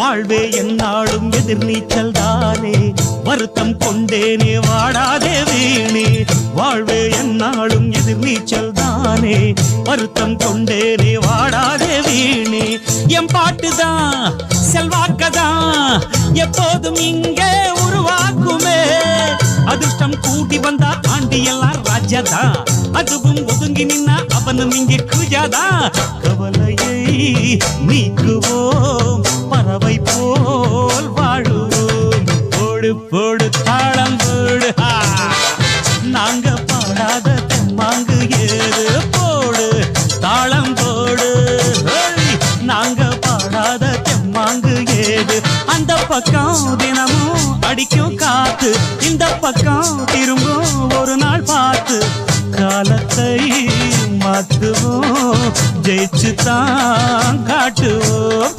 வாழ்வே என்னாலும் எதிர்நீச்சல் தானே வருத்தம் கொண்டேனே வாடாதே வீணே வாழ்வே என்னாலும் எதிர்நீச்சல் தானே வருத்தம் கொண்டேனே வாடாதே வீணே என் பாட்டுதான் செல்வாக்கதான் எப்போதும் இங்கே உருவாக்குமே அதிர்ஷ்டம் கூட்டி வந்தா ஆண்டி எல்லாம் ராஜாதான் அதுவும் ஒதுங்கி நின்னா அவனும் இங்கே குஜாதா கவலையை நீக்குவோம் பறவை போல் வாழுவோம் போடு போடு தாளம் போடு நாங்க பாடாத தெம்மாங்கு ஏது போடு தாளம் போடு நாங்க பாடாத தெம்மாங்கு ஏது அந்த பக்கம் தினமும் அடிக்கும் காத்து இந்த பக்கம் திரும்பும் ஒரு நாள் பார்த்து காலத்தை மாத்துவோம் ஜெயிச்சு தான் காட்டுவோம்